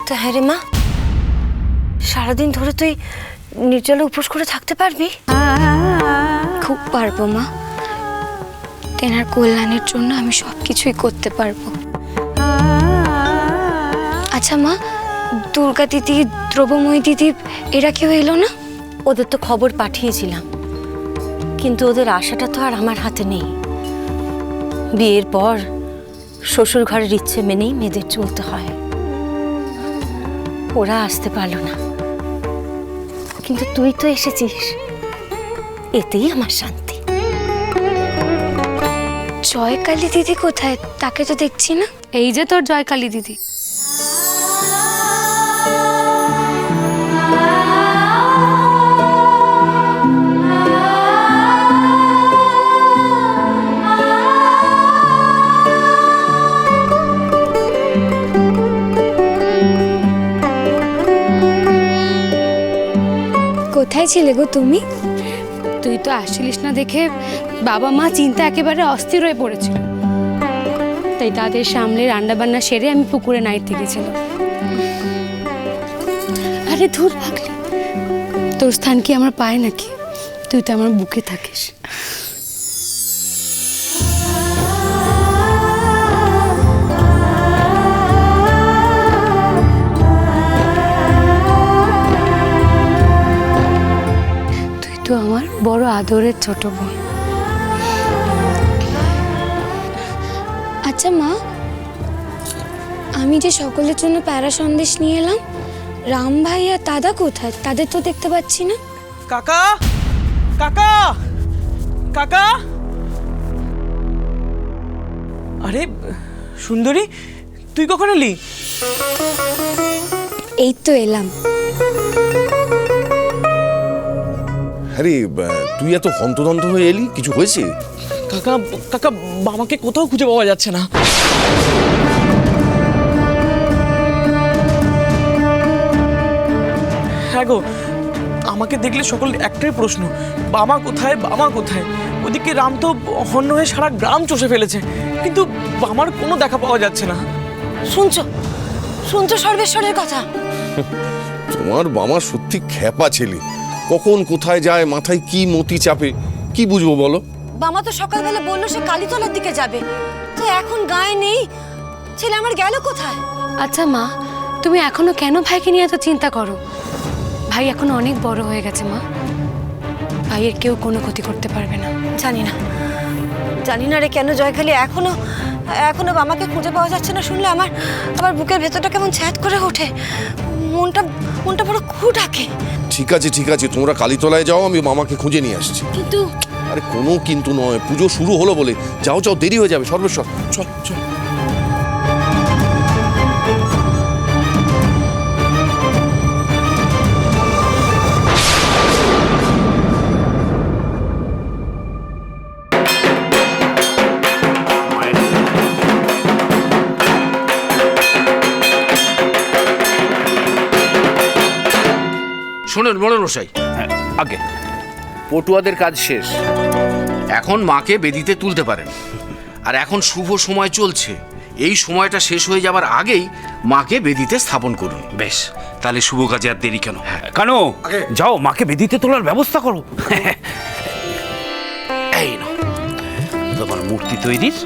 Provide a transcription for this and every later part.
তো হ্যাঁ রে মা, সারাদিন ধরে তুই নির্জলে উপোস করে থাকতে পারবি? খুব পারবো মা, তেনার কল্যাণের জন্য আমি সব কিছুই করতে পারবো। আচ্ছা মা, দুর্গা দিদি, দ্রব্যময়ী দিদি এরা কেউ এলো না? ওদের তো খবর পাঠিয়েছিলাম, কিন্তু ওদের আশাটা তো আর আমার হাতে নেই। বিয়ের পর শ্বশুর ঘরের ইচ্ছে মেনেই মেয়েদের চলতে হয়। ওরা আসতে পারলো না, কিন্তু তুই তো এসেছিস, এতেই আমার শান্তি। জয়কালী দিদি কোথায়? তাকে তো দেখছি না। এই যে তোর জয়কালী দিদি। কোথায় ছিলে গো তুমি? তুই তো আসছিলিস না দেখে বাবা মা চিন্তা একেবারে অস্থির হয়ে পড়েছিল, তাই তাদের সামনে রান্নাবান্না সেরে আমি পুকুরে নাইতে গেছিলাম। আরে ধুর পাগলি, তোর স্থান কি আমার পায়ে নাকি? তুই তো আমার বুকে থাকিস। তুই তো আমার বড় আদরের ছোট বোন। আচ্ছা মা, আমি যে সকলের জন্য প্যারা সন্দেশ নিয়ে এলাম, রাম ভাই আর দাদা কোথায়? তাদের তো দেখতে পাচ্ছি না। কাকা, কাকা, কাকা। আরে সুন্দরী, তুই কখন এলি? এই তো এলাম। আরে তুই এত হন্তদন্ত হয়ে এলি, কিছু হয়েছে? কাকা, কাকা, বাবাকে কোথাও খুঁজে পাওয়া যাচ্ছে না। হ্যাঁ গো, আমাকে দেখলে সকল একটাই প্রশ্ন, বাবা কোথায়, বাবা কোথায়? ওদিকে রাম তো হন্য হয়ে সারা গ্রাম চষে ফেলেছে, কিন্তু বাবার কোনো দেখা পাওয়া যাচ্ছে না। শুনছো শুনছো সর্বেশ্বরের কথা? তোমার বাবা সত্যি খ্যাপা ছেলে, কখন কোথায় যায়, মাথায় কি মতি চাপে, কি বুঝবো বলো? বাবা তো সকালবেলা বললো সে কালীতলার দিকে যাবে, তো এখন গায়ে নেই। ছেলে আমার গেল কোথায়? আচ্ছা মা, তুমি এখনো কেন ভাইকে নিয়ে এত চিন্তা করো? ভাই এখন অনেক বড় হয়ে গেছে মা, ভাইয়ের কেউ কোনো ক্ষতি করতে পারবে না। জানি না, জানি না রে, কেন জয়খালি এখনো এখনো বাবাকে খুঁজে পাওয়া যাচ্ছে না শুনলে আমার আমার বুকের ভেতরটা কেমন ছ্যাদ করে ওঠে, মনটা মনটা বড় খু ডাকে। ঠিক আছে ঠিক আছে, তোমরা কালীতলায় যাও, আমি মামাকে খুঁজে নিয়ে আসছি। কিন্তু আরে কোনো কিন্তু নয়, পুজো শুরু হলো বলে। যাও যাও, দেরি হয়ে যাবে। সর্বেশ্বর চল চল। শোনেন মোড়ল মশাই, আগে পটুয়াদের কাজ শেষ, এখন মাকে বেদিতে তুলতে পারেন। আর এখন শুভ সময় চলছে, এই সময়টা শেষ হয়ে যাবার আগেই মাকে বেদিতে স্থাপন করুন। বেশ, তাহলে শুভ কাজে আর দেরি কেন? কেন? যাও, মাকে বেদিতে তোলার ব্যবস্থা করো। এই নাও তোমার মূর্তি তৈরির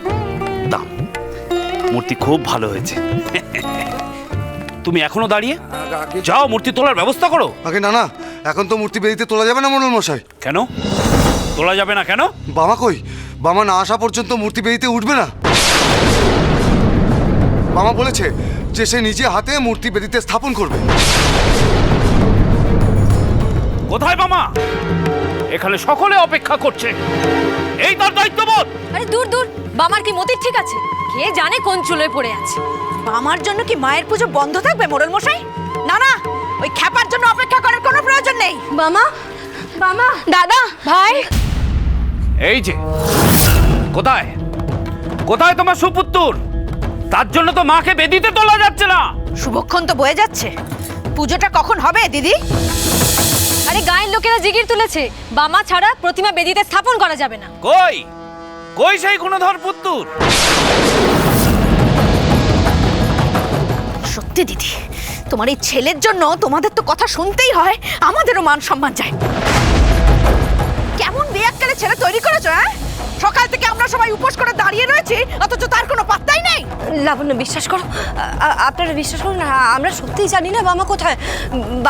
দাম। মূর্তি খুব ভালো হয়েছে। তুমি এখনো দাঁড়িয়ে যাও, মূর্তি তোলার ব্যবস্থা করো। আগে না না, এখন তো মূর্তি বেদিতে তোলা যাবে না মোড়ল মশাই। কেন তোলা যাবে না? কেন? বাবা কই? বাবা না আসা পর্যন্ত মূর্তি বেদিতে উঠবে না। বাবা বলেছে যে সে নিজে হাতে মূর্তি বেদিতে স্থাপন করবে। কোথায় মামা? এখানে সকলে অপেক্ষা করছে, এই তার দায়িত্ববোধ। আরে দূর দূর, বামার কি মতির ঠিক আছে? কে জানে কোন চুলোয় পড়ে আছে। বামার জন্য কি মায়ের পুজো বন্ধ থাকবে মোড়ল মশাই? না না, ওই খ্যাপার জন্য অপেক্ষা করার কোনো প্রয়োজন নেই। বাবা, বাবা, দাদা, ভাই, এই যে কোথায় কোথায় তোমার সুপুত্তর? তার জন্য তো মাকে বেদিতে তোলা যাচ্ছে না। শুভক্ষণ তো বয়ে যাচ্ছে, পুজোটা কখন হবে দিদি? আরে গায়ের লোকেরা জিগির তুলেছে, বামা ছাড়া প্রতিমা বেদিতে স্থাপন করা যাবে না। কই কই সেই গুণধর পুত্তুর? সত্যি দিদি, তোমার এই ছেলের জন্য তোমাদের তো কথা শুনতেই হয়, আমাদেরও মান সম্মান যায়। কেমন বেয়াক্কেলে ছেলে তৈরি করেছো? হ্যাঁ, সকাল থেকে আমরা সবাই উপোস করে দাঁড়িয়ে রয়েছি, অথচ তার কোনো পাত্তাই নেই। লাবণ্য, বিশ্বাস করো, আপনারা বিশ্বাস করুন, আমরা সত্যিই জানি না বামা কোথায়।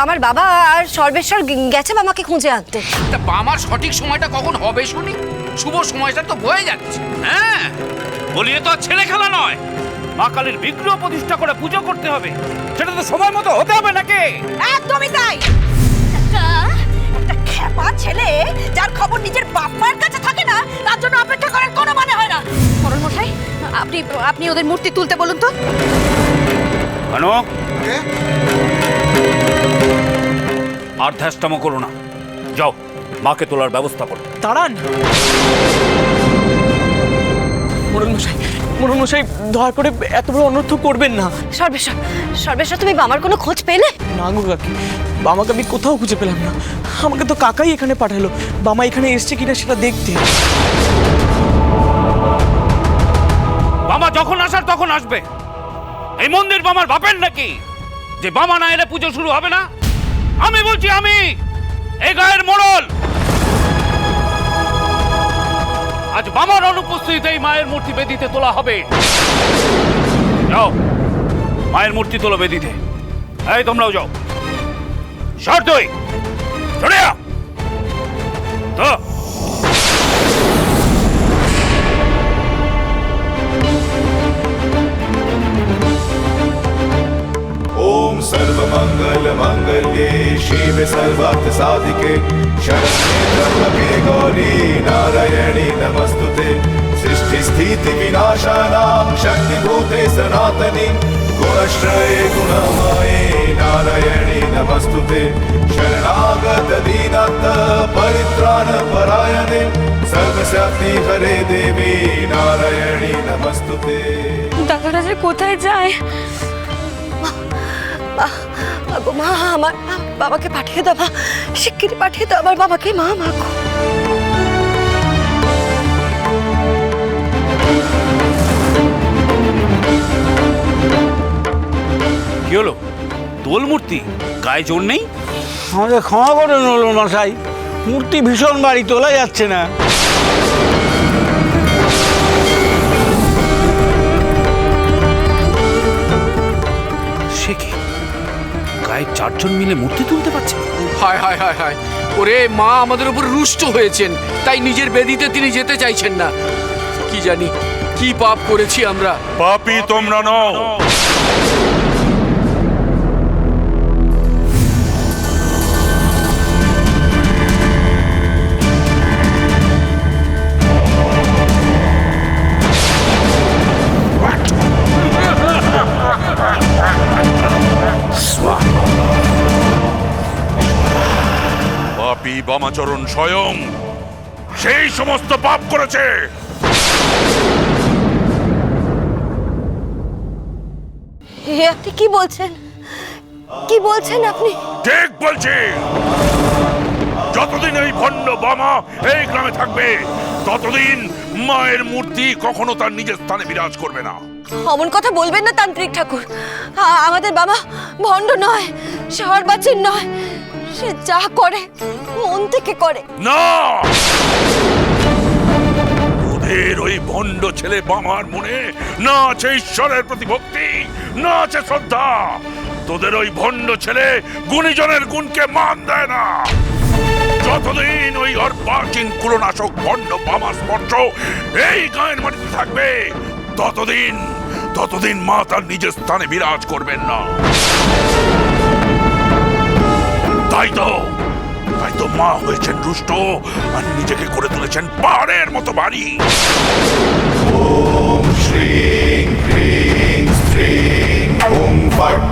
আমার বাবা আর সর্বেশ্বর গেছে বামাকে খুঁজে আনতে। তা বামার সঠিক সময়টা কখন হবে শুনি? শুভ সময়টা তো বয়ে যাচ্ছে। হ্যাঁ, বলিয়ে তো আর ছেলে খেলা নয়। মা কালীর বিগ্রহ প্রতিষ্ঠা করে পুজো করতে হবে, সেটা তো সময় মতো হতে হবে নাকি? একদমই তাই। একটা খেপা ছেলে যার খবর নিজের বাপ মায়ের কাছে থাকে না, তার জন্য অপেক্ষা করার কোনো মানে হয় না। মোড়ল মশাই, আপনি ওদের মূর্তি তুলতে বলুন তো। কেন? আর ধ্যাসটামো করো না, যাও মাকে তোলার ব্যবস্থা করো। দাঁড়ান মোড়ল মশাই, দয়া করে এত বড় অনর্থ করবেন না। সর্বেশ্বর, সর্বেশ্বর, তুমি বামার কোনো খোঁজ পেলে? না গো কাকি, বামাকে আমি কোথাও খুঁজে পেলাম না। আমাকে তো কাকাই এখানে পাঠালো বামা এখানে এসছে কিনা সেটা দেখতে। বাবা যখন আসার তখন আসবে। এই মন্দির বামার বাপের নাকি যে বামা না এলে পুজো শুরু হবে না? আমি বলছি, আমি এই গায়ের মোড়ল। আজ বামার অনুপস্থিতিতেই মায়ের মূর্তি বেদিতে তোলা হবে। যাও, মায়ের মূর্তি তোলো বেদিতে। এই তোমরাও যাও। শর্ত চলে যাও তো। ओम सर्वमंगल मंगल्ये शिवे सर्वार्थ साधिके शरण्ये त्र्यंबके गौरी नारायणी नमस्तुते सृष्टि स्थिति विनाशानां शक्तिभूते सनातनी गुणश्रये गुणमये नारायणी नमस्तुते शरणागत दीनत परित्राण परायणे सर्वशक्ति हरे देवी नारायणी नमस्तुते। দাদারা যে কোথায় যায়? মা, আমার বাবাকে পাঠিয়ে দাও, মা, শিগগিরই পাঠিয়ে দাও আমার বাবাকে। মা, মা গো। কি হলো? দোল মূর্তি গায়ে জোর নেই? আমাদের ক্ষমা করে নল মশাই, মূর্তি ভীষণ বাড়ি, তোলা যাচ্ছে না। সে কি, গায়ে চারজন মিলে মূর্তি তুলতে পারছে? হায় হায় হায় হায়, ওরে মা আমাদের উপর রুষ্ট হয়েছেন, তাই নিজের বেদিতে তিনি যেতে চাইছেন না। কি জানি কি পাপ করেছি আমরা। পাপী তোমরা নও, পাপী বামাচরণ স্বয়ং সেই সমস্ত পাপ করেছে। আপনি কি বলছেন? কি বলছেন আপনি? ঠিক বলছি, যতদিন এই ভণ্ড বামা এই গ্রামে থাকবে ততদিন মায়ের মূর্তি কখনো তার নিজের স্থানে বিরাজ করবে না। অমন কথা বলবেন না তান্ত্রিক ঠাকুর। আমাদের বাবা ভণ্ড নয়, শহরবাসীর নয়, সে যা করে মন থেকে করে। না, ওদের ওই ভণ্ড ছেলে বামার মনে না আছে ঈশ্বরের প্রতি ভক্তি, না আছে শ্রদ্ধা। তোদের ওই ভণ্ড ছেলে গুণীজনের গুণকে মান দেয় না। যতদিন ওই অর্বাচীন কুলনাশক ভণ্ড বামা স্পর্শ এই গায়ের মাটিতে থাকবে ততদিন মা তার নিজের স্থানে বিরাজ করবেন না। তাই তো মা হয়েছেন রুষ্ট আর নিজেকে করে তুলেছেন পাহাড়ের মতো বাড়ি। ওম শ্রীং হ্রিং শ্রীং ওম ফট।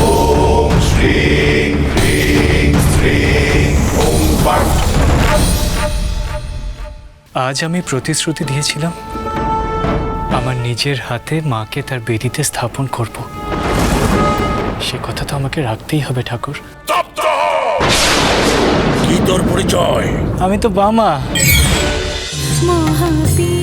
ওম শ্রীং হ্রিং শ্রীং ওম ফট। আজ আমি প্রতিশ্রুতি দিয়েছিলাম আমার নিজের হাতে মাকে তার বেদিতে স্থাপন করব। সে কথা তো আমাকে রাখতেই হবে ঠাকুর। কি তোর পরিচয়? আমি তো বামা। মহাবীর